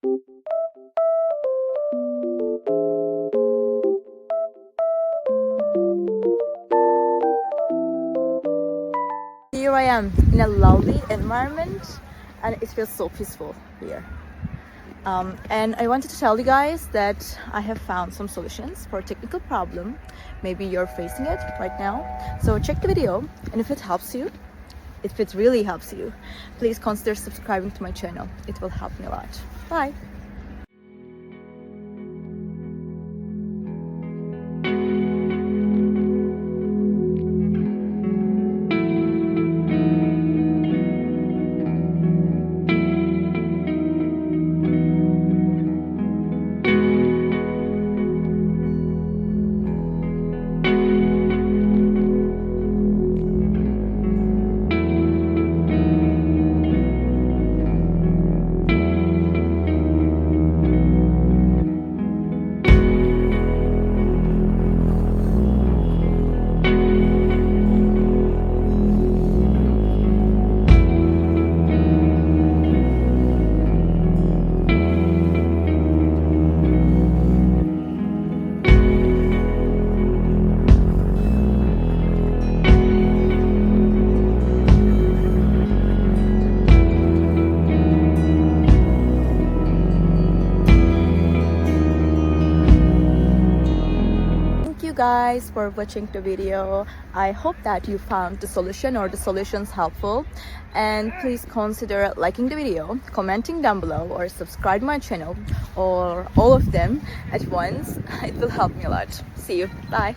Here I am in a lovely environment and it feels so peaceful here. And I wanted to tell you guys that I have found some solutions for a technical problem. Maybe you're facing it right now. So check the video, and if it helps you, if it really helps you, please consider subscribing to my channel. It will help me a lot. Bye! Guys for watching the video. I hope that you found the solution or the solutions helpful, and please consider liking the video, commenting down below, or subscribe my channel, or all of them at once. It will help me a lot. See you. Bye.